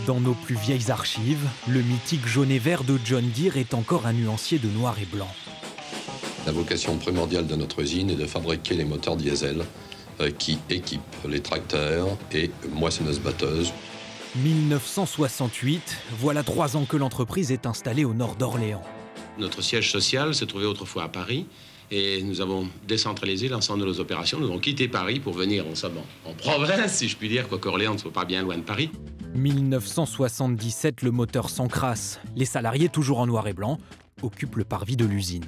Dans nos plus vieilles archives, le mythique jaune et vert de John Deere est encore un nuancier de noir et blanc. La vocation primordiale de notre usine est de fabriquer les moteurs diesel qui équipent les tracteurs et moissonneuses-batteuses. 1968, voilà 3 ans que l'entreprise est installée au nord d'Orléans. Notre siège social se trouvait autrefois à Paris et nous avons décentralisé l'ensemble de nos opérations. Nous avons quitté Paris pour venir en province, si je puis dire, quoique Orléans ne soit pas bien loin de Paris. 1977, le moteur s'encrasse. Les salariés, toujours en noir et blanc, occupent le parvis de l'usine.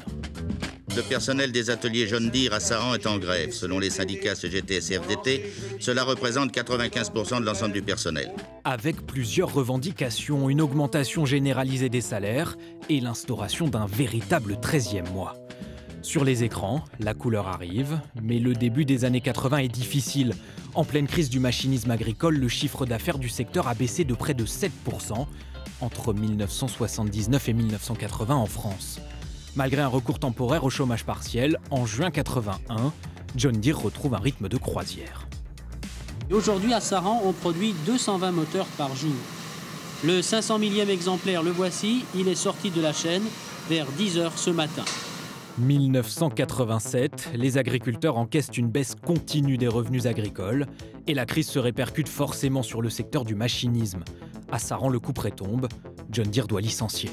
Le personnel des ateliers John Deere à Saran est en grève. Selon les syndicats CGT et CFDT, cela représente 95% de l'ensemble du personnel. Avec plusieurs revendications, une augmentation généralisée des salaires et l'instauration d'un véritable 13e mois. Sur les écrans, la couleur arrive, mais le début des années 80 est difficile. En pleine crise du machinisme agricole, le chiffre d'affaires du secteur a baissé de près de 7% entre 1979 et 1980 en France. Malgré un recours temporaire au chômage partiel, en juin 81, John Deere retrouve un rythme de croisière. Aujourd'hui, à Saran, on produit 220 moteurs par jour. Le 500 millième exemplaire, le voici, il est sorti de la chaîne vers 10 h ce matin. 1987, les agriculteurs encaissent une baisse continue des revenus agricoles et la crise se répercute forcément sur le secteur du machinisme. À Saran, le couperet tombe, John Deere doit licencier.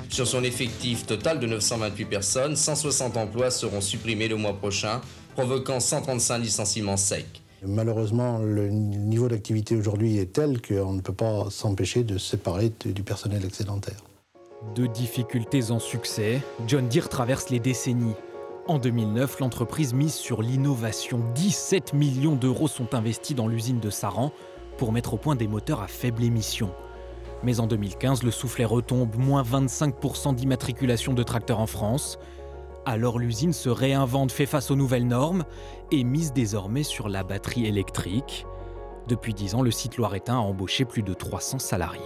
Sur son effectif total de 928 personnes, 160 emplois seront supprimés le mois prochain, provoquant 135 licenciements secs. Malheureusement, le niveau d'activité aujourd'hui est tel qu'on ne peut pas s'empêcher de se séparer du personnel excédentaire. De difficultés en succès, John Deere traverse les décennies. En 2009, l'entreprise mise sur l'innovation. 17 millions d'euros sont investis dans l'usine de Saran pour mettre au point des moteurs à faible émission. Mais en 2015, le soufflet retombe, moins 25% d'immatriculation de tracteurs en France. Alors l'usine se réinvente, fait face aux nouvelles normes et mise désormais sur la batterie électrique. Depuis 10 ans, le site loiretain a embauché plus de 300 salariés.